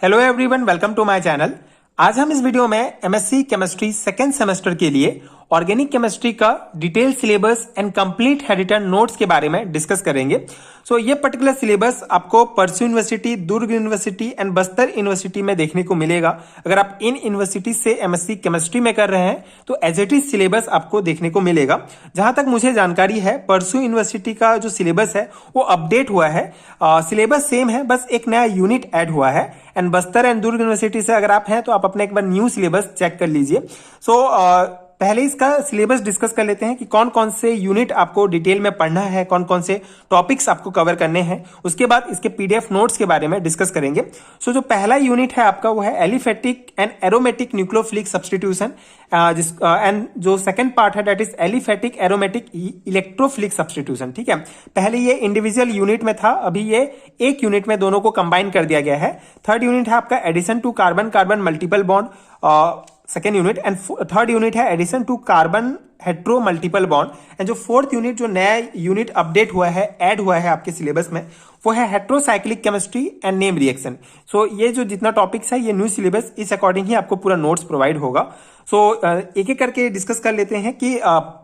Hello everyone, welcome to my channel. आज हम इस वीडियो में एमएससी केमिस्ट्री सेकेंड सेमेस्टर के लिए ऑर्गेनिक केमिस्ट्री का डिटेल सिलेबस एंड कंप्लीट हेडिटर नोट्स के बारे में डिस्कस करेंगे। ये पर्टिकुलर सिलेबस आपको परसू university, Durg university and Bastar university में देखने को मिलेगा। अगर आप इन यूनिवर्सिटी से एमएससी केमिस्ट्री में कर रहे हैं तो एज इट इज सिलेबस आपको देखने को मिलेगा। जहां तक मुझे जानकारी है, परसू यूनिवर्सिटी का जो सिलेबस है वो अपडेट हुआ है। सिलेबस सेम है, बस एक नया यूनिट ऐड हुआ है। And Bastar and Durg university से अगर आप हैं तो आप अपना एक बार न्यू सिलेबस चेक कर लीजिए। पहले इसका सिलेबस डिस्कस कर लेते हैं कि कौन कौन से यूनिट आपको डिटेल में पढ़ना है, कौन कौन से टॉपिक्स आपको कवर करने हैं। उसके बाद इसके पीडीएफ नोट्स के बारे में डिस्कस करेंगे। जो पहला यूनिट है आपका वो है aliphatic and aromatic nucleophilic substitution, and जो सेकंड पार्ट है that is aliphatic aromatic electrophilic substitution. ठीक है, पहले ये इंडिविजुअल यूनिट में था, अभी ये एक यूनिट में दोनों को कंबाइन कर दिया गया है। थर्ड यूनिट है आपका addition to carbon carbon multiple bond, second unit. And third unit है addition to carbon hetero multiple bond. And जो फोर्थ यूनिट, जो नया यूनिट अपडेट हुआ है, ऐड हुआ है आपके सिलेबस में, वो है heterocyclic chemistry and name reaction. ये जो जितना टॉपिक्स है ये न्यू सिलेबस, इस अकॉर्डिंग ही आपको पूरा नोट्स प्रोवाइड होगा। एक एक करके डिस्कस कर लेते हैं कि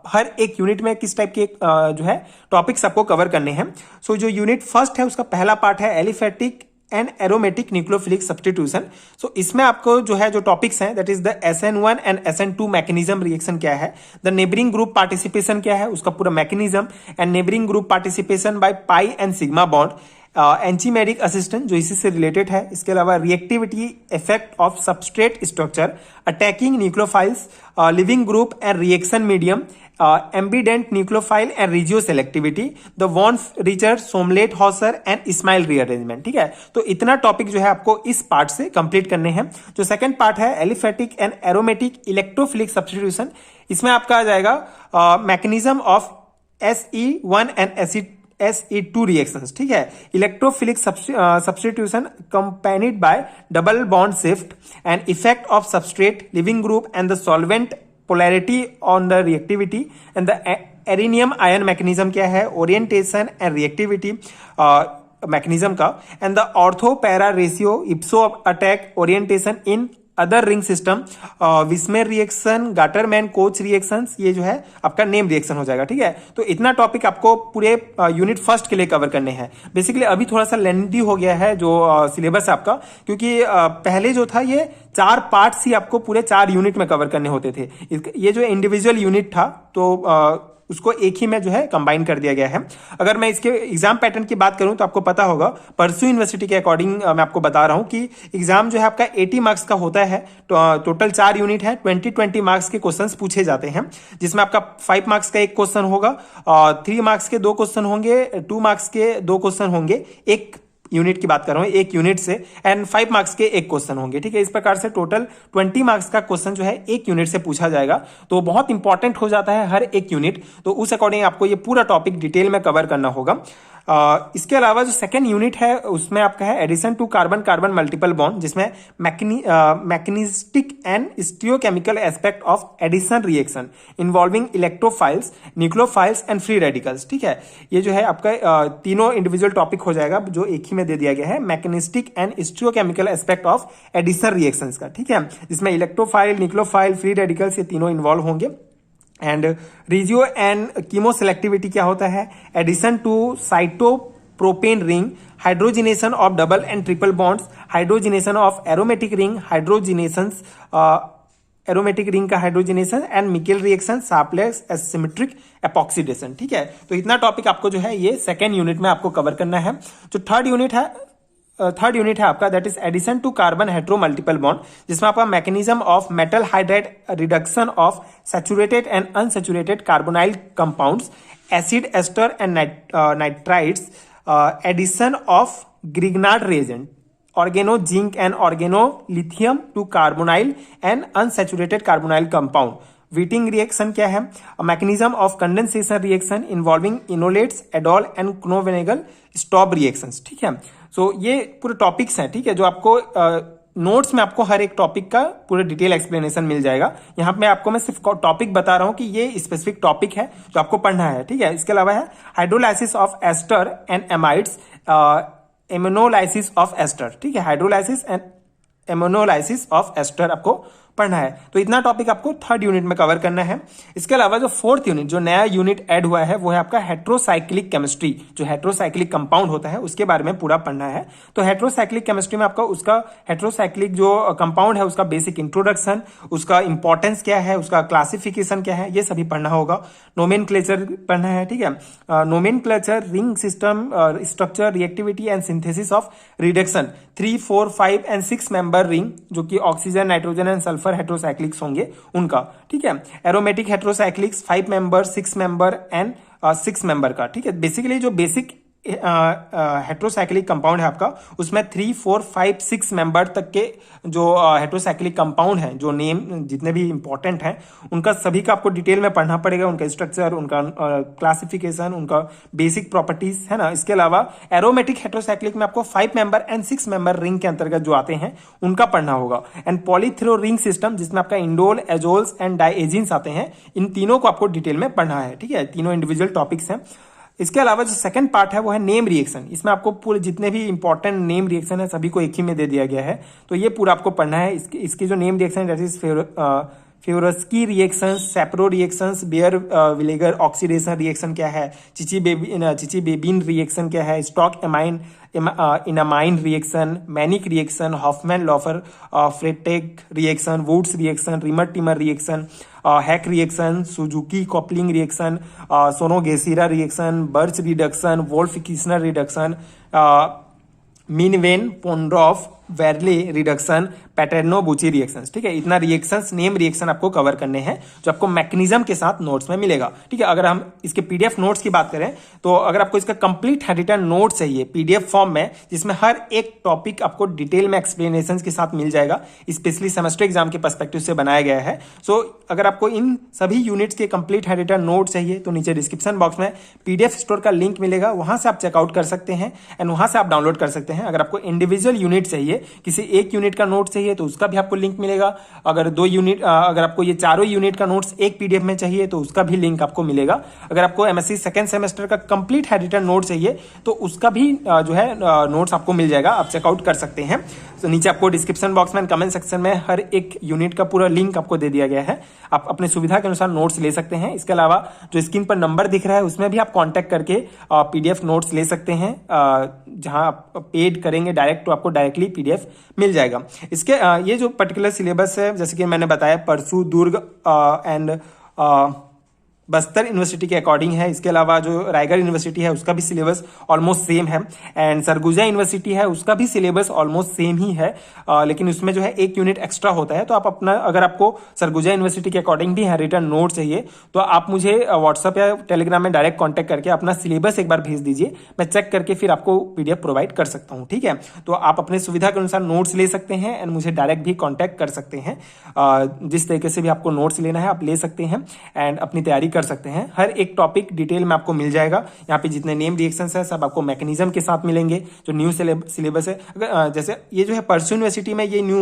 हर एक यूनिट में किस टाइप के जो है टॉपिक्स आपको कवर करने हैं। जो यूनिट फर्स्ट है उसका पहला पार्ट है aliphatic and aromatic nucleophilic substitution. इसमें आपको जो है जो टॉपिक्स हैं that is the SN1 and SN2 mechanism reaction क्या है, द नेबरिंग ग्रुप पार्टिसिपेशन क्या है, उसका पूरा mechanism, and neighbouring group participation by pi and sigma bond, anchimeric assistance जो इसी से रिलेटेड है। इसके अलावा reactivity effect of substrate structure, attacking nucleophiles, leaving group and reaction medium, ambident nucleophile and regio selectivity, the von Richter Sommelet Hauser and Smiles rearrangement. ठीक है, तो इतना टॉपिक जो है आपको इस पार्ट से कंप्लीट करने हैं। जो सेकंड पार्ट है aliphatic and aromatic electrophilic substitution, इसमें आपका आ जाएगा mechanism of SE1 and SE2 reactions. ठीक है, electrophilic substitution accompanied by double bond shift and effect of substrate, leaving group and the solvent polarity on the reactivity, and the arenium ion mechanism क्या है, orientation and reactivity mechanism का, and the ortho para ratio, ipso attack orientation in other ring system, Vilsmeier reaction, Gattermann Koch reactions, ये जो है आपका name reaction हो जाएगा। ठीक है, तो इतना टॉपिक आपको पूरे यूनिट फर्स्ट के लिए कवर करने हैं। बेसिकली अभी थोड़ा सा लेंथी हो गया है जो सिलेबस आपका, क्योंकि पहले जो था ये 4 पार्ट्स ही आपको पूरे 4 यूनिट में कवर करने होते थे। ये जो इंडिविजुअल यूनिट था तो उसको एक ही में जो है कंबाइन कर दिया गया है। अगर मैं इसके एग्जाम पैटर्न की बात करूं तो आपको पता होगा, परसू यूनिवर्सिटी के अकॉर्डिंग मैं आपको बता रहा हूं कि एग्जाम जो है आपका 80 मार्क्स का होता है। तो टोटल 4 यूनिट है, 20 मार्क्स के क्वेश्चंस पूछे जाते हैं, जिसमें आपका 5 मार्क्स का एक क्वेश्चन होगा, 3 मार्क्स के 2 क्वेश्चन होंगे, 2 मार्क्स के 2 क्वेश्चन होंगे, एक यूनिट की बात कर रहा हूं, एक यूनिट से, एंड 5 मार्क्स के एक क्वेश्चन होंगे। ठीक है, इस प्रकार से टोटल 20 मार्क्स का क्वेश्चन जो है एक यूनिट से पूछा जाएगा। तो बहुत इंपॉर्टेंट हो जाता है हर एक यूनिट, तो उस अकॉर्डिंग आपको ये पूरा टॉपिक डिटेल में कवर करना होगा। इसके अलावा जो सेकेंड यूनिट है उसमें आपका है addition to carbon carbon multiple bond, जिसमें mechanistic and stereochemical aspect of addition reaction involving electrophiles, nucleophiles and free radicals. ठीक है, ये जो है आपका तीनों इंडिविजुअल टॉपिक हो जाएगा जो एक ही में दे दिया गया है, mechanistic and stereochemical aspect of addition reactions का। ठीक है, जिसमें इलेक्ट्रोफाइल, न्यूक्लियोफाइल, फ्री रेडिकल्स ये तीनों इन्वॉल्व होंगे। And regio and chemo selectivity क्या होता है, addition to cyclopropane ring, hydrogenation of double and triple bonds, hydrogenation of aromatic ring, hydrogenations aromatic ring का hydrogenation, and Michael reaction, Sharpless asymmetric epoxidation. ठीक है, तो इतना टॉपिक आपको जो है ये सेकेंड यूनिट में आपको कवर करना है। जो थर्ड यूनिट है आपका that is addition to carbon hetero multiple bond, जिसमें आपका mechanism of metal hydride reduction of saturated and unsaturated carbonyl compounds, acid ester and nitrides, addition of Grignard reagent, organo zinc and organo lithium to carbonyl and unsaturated carbonyl compound. Wittig reaction क्या है, mechanism of condensation reaction involving enolates, aldol and Knoevenagel Stobbe reactions. ठीक है, ये पूरे topics हैं। ठीक है, जो आपको नोट्स में आपको हर एक टॉपिक का पूरा डिटेल एक्सप्लेनेशन मिल जाएगा। यहाँ पे आपको मैं सिर्फ टॉपिक बता रहा हूँ कि ये स्पेसिफिक टॉपिक है जो आपको पढ़ना है। ठीक है, इसके अलावा है hydrolysis of ester and amides, ammonolysis of ester. ठीक है, hydrolysis and ammonolysis of ester आपको पढ़ना है। तो इतना टॉपिक आपको थर्ड यूनिट में कवर करना है। इसके अलावा जो फोर्थ यूनिट, जो नया यूनिट ऐड हुआ है, वो है आपका हेट्रोसाइक्लिक केमिस्ट्री। जो हेट्रोसाइक्लिक कंपाउंड होता है उसके बारे में पूरा पढ़ना है। तो हेट्रोसाइक्लिक केमिस्ट्री में आपका उसका हेट्रोसाइक्लिक जो कंपाउंड है उसका बेसिक इंट्रोडक्शन, उसका इंपॉर्टेंस क्या है, उसका क्लासिफिकेशन क्या है, ये सभी पढ़ना होगा। नोमेनक्लेचर पढ़ना है, ठीक है। Nomenclature, ring system, structure, reactivity and synthesis of reduction, 3, 4, 5 and 6 member ring, जो कि oxygen, nitrogen and sulphur heterocyclics होंगे उनका, ठीक है। Aromatic heterocyclics 5 member, 6 member and 6 member का, ठीक है। बेसिकली जो बेसिक हेट्रोसाइक्लिक कंपाउंड है आपका, उसमें 3, 4, 5, 6 मेंबर तक के जो हेट्रोसाइक्लिक कंपाउंड हैं, जो नेम जितने भी इंपॉर्टेंट हैं, उनका सभी का आपको डिटेल में पढ़ना पड़ेगा। उनका स्ट्रक्चर, उनका क्लासिफिकेशन, उनका बेसिक प्रॉपर्टीज, है ना। इसके अलावा एरोमेटिक हेट्रोसाइक्लिक में आपको 5 मेंबर एंड 6 मेंबर रिंग के अंतर्गत जो आते हैं उनका पढ़ना होगा। एंड पॉलीथ्रो रिंग सिस्टम, जिसमें आपका इंडोल, एजोल्स एंड डाइएजिन्स आते हैं, इन तीनों को आपको डिटेल में पढ़ना है, ठीक है। तीनों इंडिविजुअल टॉपिक्स हैं। इसके अलावा जो सेकंड पार्ट है वो है नेम रिएक्शन। इसमें आपको पूरे जितने भी इंपॉर्टेंट नेम रिएक्शन है सभी को एक ही में दे दिया गया है। तो ये पूरा आपको पढ़ना है। इसकी जो नेम रिएक्शन है, that is Favorskii reaction, Shapiro reactions, Baeyer विनेगर ऑक्सीडेशन रिएक्शन क्या है, चिची बेबिन रिएक्शन क्या है, Stork enamine reaction, Mannich reaction, Hofmann Löffler Freytag reaction, Wurtz reaction, Reimer Tiemann reaction, Heck reaction, Suzuki coupling reaction, Sonogashira reaction, Birch reduction, Wolff Kishner reduction, मिनवेन Ponndorf Verley reduction, Paterno Buchi reactions, ठीक है। इतना reactions, name reaction आपको cover करने हैं, जो आपको mechanism के साथ नोट्स में मिलेगा, ठीक है। अगर हम इसके पीडीएफ नोट्स की बात करें तो अगर आपको इसका कंप्लीट हैंडरिटन नोट चाहिए पीडीएफ फॉर्म में, जिसमें हर एक टॉपिक आपको डिटेल में एक्सप्लेनेशन के साथ मिल जाएगा, स्पेशली सेमेस्टर एग्जाम के पर्सपेक्टिव से बनाया गया है। सो अगर आपको इन सभी यूनिट्स के कंप्लीट हैंडरिटन नोट चाहिए तो नीचे डिस्क्रिप्शन बॉक्स में पीडीएफ स्टोर का लिंक मिलेगा, वहां से आप चेकआउट कर सकते हैं एंड वहां से आप डाउनलोड कर सकते हैं। अगर आपको इंडिविजुअल यूनिट चाहिए, किसी एक यूनिट का नोट चाहिए तो उसका भी आपको लिंक मिलेगा। अगर अगर आपको ये चारों यूनिट का नोट्स एक पीडीएफ में चाहिए तो उसका भी लिंक आपको मिलेगा। अगर आपको एमएससी सेकंड सेमेस्टर का कंप्लीट हैंडरिटन नोट चाहिए तो उसका भी जो है नोट्स आपको मिल जाएगा, आप चेकआउट कर सकते हैं। तो नीचे आपको डिस्क्रिप्शन बॉक्स में, कमेंट सेक्शन में हर एक यूनिट का पूरा लिंक आपको दे दिया गया है। आप अपनी सुविधा के अनुसार नोट्स ले सकते हैं। इसके अलावा जो स्क्रीन पर नंबर दिख रहा है उसमें भी आप कांटेक्ट करके पीडीएफ नोट्स ले सकते हैं। जहां आप पेड करेंगे डायरेक्ट तो आपको डायरेक्टली पीडीएफ मिल जाएगा। इसके ये जो पर्टिकुलर सिलेबस है, जैसे कि मैंने बताया, परसू, दुर्ग एंड बस्तर यूनिवर्सिटी के अकॉर्डिंग है। इसके अलावा जो रायगढ़ यूनिवर्सिटी है उसका भी सिलेबस ऑलमोस्ट सेम है, एंड सरगुजा यूनिवर्सिटी है उसका भी सिलेबस ऑलमोस्ट सेम ही है, लेकिन उसमें जो है एक यूनिट एक्स्ट्रा होता है। तो आप अपना, अगर आपको सरगुजा यूनिवर्सिटी के अकॉर्डिंग भी हैंडरिटन नोट चाहिए तो आप मुझे व्हाट्सएप या टेलीग्राम में डायरेक्ट कॉन्टैक्ट करके अपना सिलेबस एक बार भेज दीजिए, मैं चेक करके फिर आपको पीडीएफ प्रोवाइड कर सकता हूँ, ठीक है। तो आप अपने सुविधा के अनुसार नोट्स ले सकते हैं एंड मुझे डायरेक्ट भी कॉन्टैक्ट कर सकते हैं। जिस तरीके से भी आपको नोट्स लेना है आप ले सकते हैं एंड अपनी तैयारी कर सकते हैं। हर एक टॉपिक डिटेल में आपको मिल जाएगा। यहाँ पे जितने नेम रिएक्शंस है सब आपको मैकेनिज्म के साथ मिलेंगे। जो न्यू सिलेबस है, अगर जैसे ये जो है परसू यूनिवर्सिटी में ये न्यू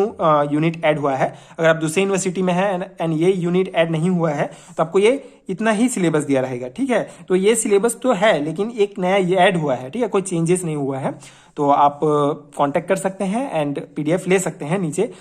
यूनिट ऐड हुआ है, अगर आप दूसरे यूनिवर्सिटी में है एंड ये यूनिट ऐड नहीं हुआ है तो आपको ये इतना ही सिलेबस दिया रहेगा, ठीक है। तो ये सिलेबस तो है लेकिन एक नया ये ऐड हुआ है, ठीक है, कोई चेंजेस नहीं हुआ है। तो आप कांटेक्ट कर सकते हैं एंड पीडीएफ ले सकते हैं नीचे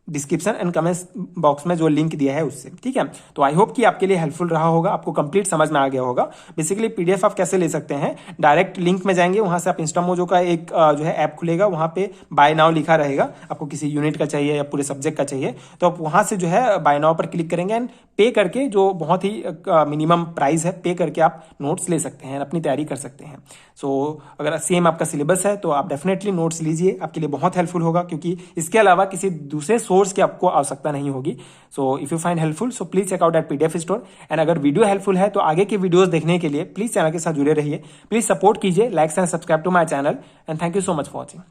डिस्क्रिप्शन एंड कमेंट्स बॉक्स में जो लिंक दिया है उससे, ठीक है। तो आई होप कि आपके लिए हेल्पफुल रहा होगा, आपको कंप्लीट समझ में आ गया होगा। बेसिकली पीडीएफ आप कैसे ले सकते हैं, डायरेक्ट लिंक में जाएंगे, वहां से आप इंस्टामोजो का एक जो है ऐप खुलेगा, वहां पे बाय नाउ लिखा रहेगा। आपको किसी यूनिट का चाहिए या पूरे सब्जेक्ट का चाहिए तो आप वहां से जो है बाय नाउ पर क्लिक करेंगे एंड पे करके, जो बहुत ही मिनिमम प्राइस है, पे करके आप नोट्स ले सकते हैं, अपनी तैयारी कर सकते हैं। सो अगर सेम आपका सिलेबस है तो आप डेफिनेटली नोट्स लीजिए, आपके लिए बहुत हेल्पफुल होगा, क्योंकि इसके अलावा किसी दूसरे सोर्स की आपको आवश्यकता नहीं होगी। So if you find helpful so please check out at PDF store. And अगर वीडियो हेल्पफुल है तो आगे के वीडियोस देखने के लिए प्लीज चैनल के साथ जुड़े रहिए, प्लीज सपोर्ट कीजिए, like and subscribe to my channel and thank you so much for watching.